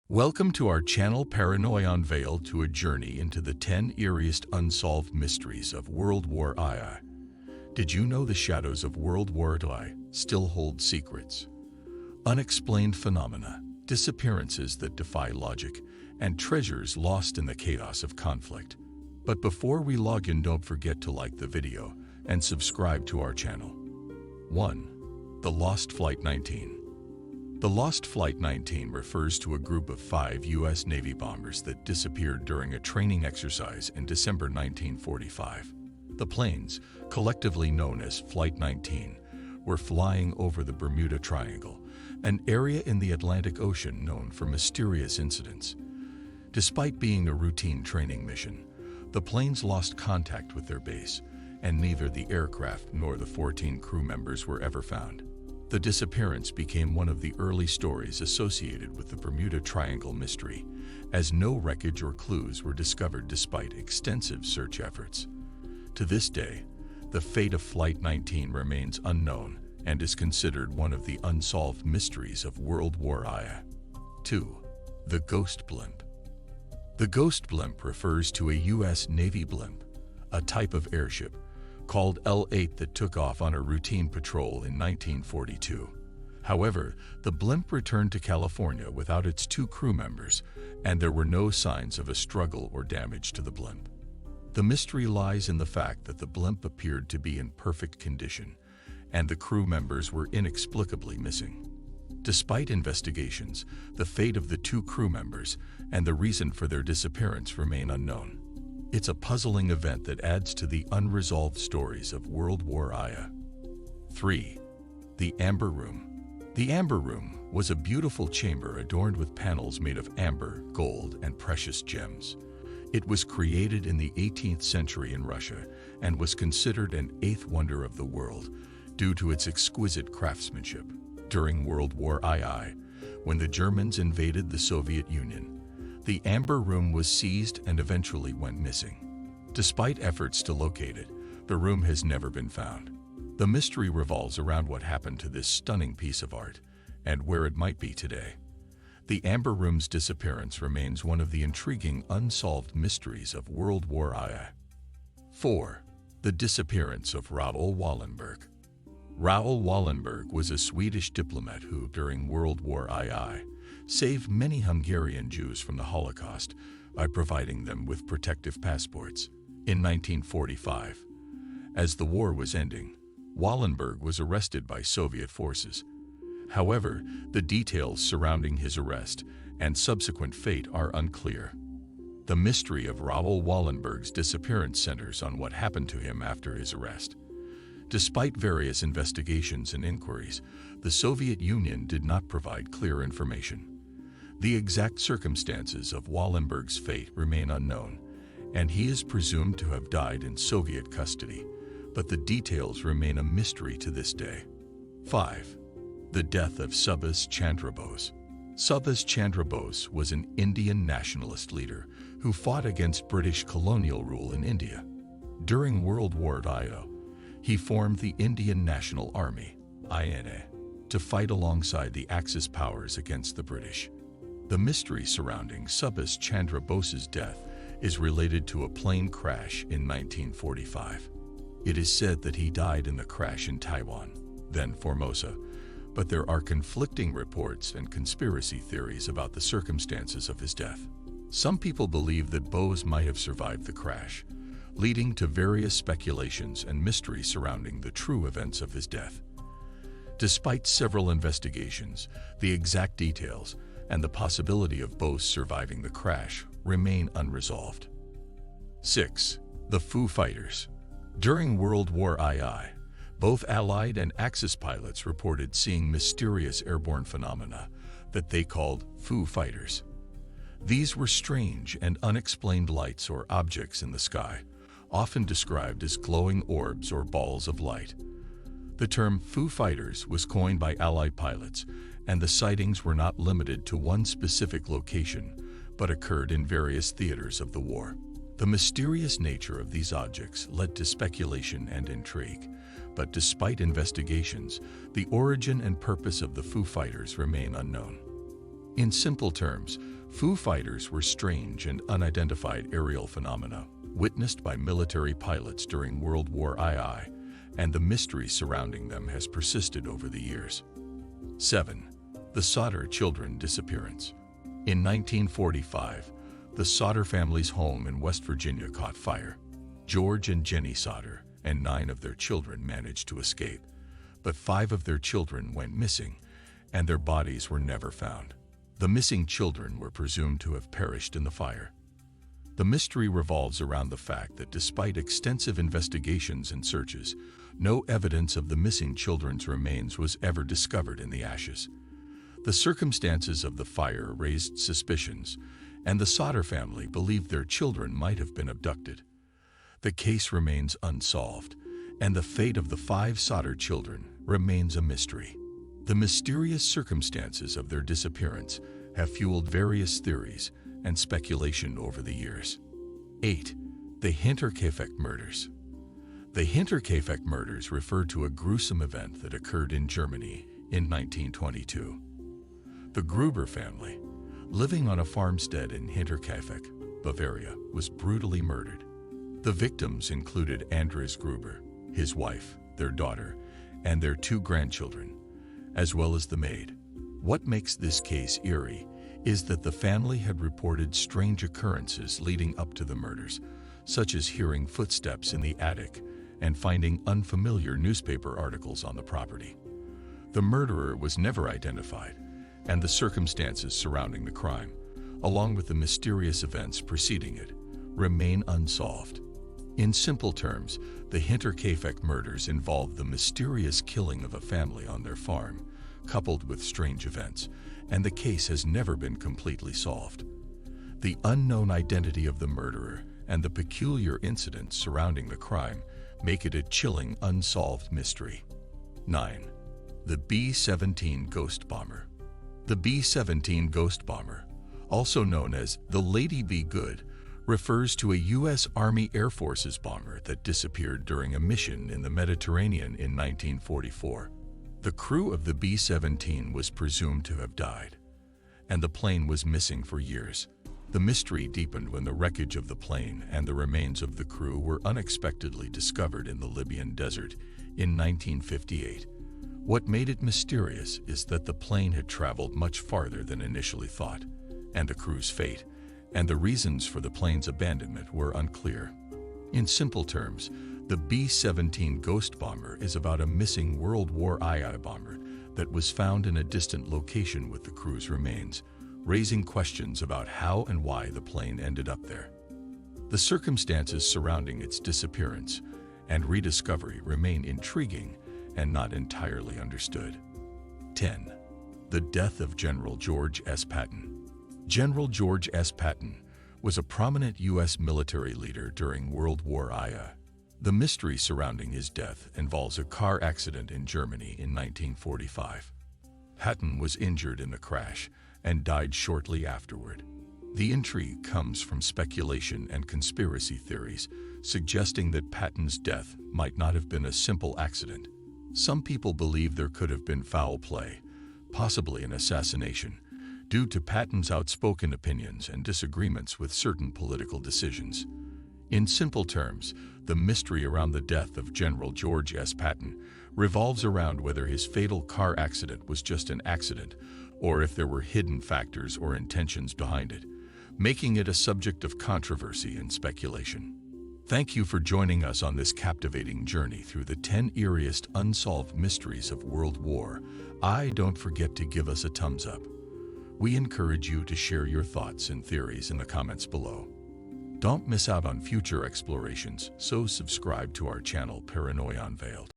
Welcome to our channel Paranoia Unveiled, to a journey into the 10 eeriest unsolved mysteries of World War II. Did you know the shadows of World War II still hold secrets? Unexplained phenomena, disappearances that defy logic, and treasures lost in the chaos of conflict. But before we log in, don't forget to like the video and subscribe to our channel. 1. The Lost Flight 19. The Lost Flight 19 refers to a group of 5 U.S. Navy bombers that disappeared during a training exercise in December 1945. The planes, collectively known as Flight 19, were flying over the Bermuda Triangle, an area in the Atlantic Ocean known for mysterious incidents. Despite being a routine training mission, the planes lost contact with their base, and neither the aircraft nor the 14 crew members were ever found. The disappearance became one of the early stories associated with the Bermuda Triangle mystery, as no wreckage or clues were discovered despite extensive search efforts. To this day, the fate of Flight 19 remains unknown and is considered one of the unsolved mysteries of World War II. 2. The Ghost Blimp. The Ghost Blimp refers to a U.S. Navy blimp, a type of airship called L-8 that took off on a routine patrol in 1942. However, the blimp returned to California without its 2 crew members, and there were no signs of a struggle or damage to the blimp. The mystery lies in the fact that the blimp appeared to be in perfect condition, and the crew members were inexplicably missing. Despite investigations, the fate of the 2 crew members and the reason for their disappearance remain unknown. It's a puzzling event that adds to the unresolved stories of World War II. 3. The Amber Room. The Amber Room was a beautiful chamber adorned with panels made of amber, gold, and precious gems. It was created in the 18th century in Russia and was considered an 8th wonder of the world due to its exquisite craftsmanship. During World War II, when the Germans invaded the Soviet Union, the Amber Room was seized and eventually went missing. Despite efforts to locate it, the room has never been found. The mystery revolves around what happened to this stunning piece of art and where it might be today. The Amber Room's disappearance remains one of the intriguing unsolved mysteries of World War II. 4. The Disappearance of Raoul Wallenberg. Raoul Wallenberg was a Swedish diplomat who, during World War II, saved many Hungarian Jews from the Holocaust by providing them with protective passports. In 1945, as the war was ending, Wallenberg was arrested by Soviet forces. However, the details surrounding his arrest and subsequent fate are unclear. The mystery of Raoul Wallenberg's disappearance centers on what happened to him after his arrest. Despite various investigations and inquiries, the Soviet Union did not provide clear information. The exact circumstances of Wallenberg's fate remain unknown, and he is presumed to have died in Soviet custody, but the details remain a mystery to this day. 5. The death of Subhas Chandra Bose. Subhas Chandra Bose was an Indian nationalist leader who fought against British colonial rule in India. During World War II, he formed the Indian National Army, INA, to fight alongside the Axis powers against the British. The mystery surrounding Subhas Chandra Bose's death is related to a plane crash in 1945. It is said that he died in the crash in Taiwan, then Formosa, but there are conflicting reports and conspiracy theories about the circumstances of his death. Some people believe that Bose might have survived the crash, leading to various speculations and mysteries surrounding the true events of his death. Despite several investigations, the exact details and the possibility of Bose surviving the crash remain unresolved. 6. The Foo Fighters. During World War II, both Allied and Axis pilots reported seeing mysterious airborne phenomena that they called Foo Fighters. These were strange and unexplained lights or objects in the sky, often described as glowing orbs or balls of light. The term Foo Fighters was coined by Allied pilots, and the sightings were not limited to one specific location, but occurred in various theaters of the war. The mysterious nature of these objects led to speculation and intrigue, but despite investigations, the origin and purpose of the Foo Fighters remain unknown. In simple terms, Foo Fighters were strange and unidentified aerial phenomena witnessed by military pilots during World War II, and the mystery surrounding them has persisted over the years. 7. The Sodder children disappearance. In 1945, the Sodder family's home in West Virginia caught fire. George and Jenny Sodder and 9 of their children managed to escape, but 5 of their children went missing, and their bodies were never found. The missing children were presumed to have perished in the fire. The mystery revolves around the fact that despite extensive investigations and searches, no evidence of the missing children's remains was ever discovered in the ashes. The circumstances of the fire raised suspicions, and the Sodder family believed their children might have been abducted. The case remains unsolved, and the fate of the 5 Sodder children remains a mystery. The mysterious circumstances of their disappearance have fueled various theories and speculation over the years. 8. The Hinterkaifeck murders. The Hinterkaifeck murders refer to a gruesome event that occurred in Germany in 1922. The Gruber family, living on a farmstead in Hinterkaifeck, Bavaria, was brutally murdered. The victims included Andreas Gruber, his wife, their daughter, and their 2 grandchildren, as well as the maid. What makes this case eerie is that the family had reported strange occurrences leading up to the murders, such as hearing footsteps in the attic and finding unfamiliar newspaper articles on the property. The murderer was never identified, and the circumstances surrounding the crime, along with the mysterious events preceding it, remain unsolved. In simple terms, the Hinterkaifeck murders involved the mysterious killing of a family on their farm, coupled with strange events, and the case has never been completely solved. The unknown identity of the murderer and the peculiar incidents surrounding the crime make it a chilling, unsolved mystery. 9. The B-17 Ghost Bomber. The B-17 Ghost Bomber, also known as the Lady Be Good, refers to a U.S. Army Air Force's bomber that disappeared during a mission in the Mediterranean in 1944. The crew of the B-17 was presumed to have died, and the plane was missing for years. The mystery deepened when the wreckage of the plane and the remains of the crew were unexpectedly discovered in the Libyan desert in 1958. What made it mysterious is that the plane had traveled much farther than initially thought, and the crew's fate and the reasons for the plane's abandonment were unclear. In simple terms, the B-17 Ghost Bomber is about a missing World War II bomber that was found in a distant location with the crew's remains, raising questions about how and why the plane ended up there. The circumstances surrounding its disappearance and rediscovery remain intriguing and not entirely understood. 10. The death of General George S. Patton. General George S. Patton was a prominent U.S. military leader during World War II. The mystery surrounding his death involves a car accident in Germany in 1945. Patton was injured in the crash and died shortly afterward. The intrigue comes from speculation and conspiracy theories, suggesting that Patton's death might not have been a simple accident. Some people believe there could have been foul play, possibly an assassination, due to Patton's outspoken opinions and disagreements with certain political decisions. In simple terms, the mystery around the death of General George S. Patton revolves around whether his fatal car accident was just an accident or if there were hidden factors or intentions behind it, making it a subject of controversy and speculation. Thank you for joining us on this captivating journey through the 10 eeriest unsolved mysteries of World War II. Don't forget to give us a thumbs up. We encourage you to share your thoughts and theories in the comments below. Don't miss out on future explorations, so subscribe to our channel Paranoia Unveiled.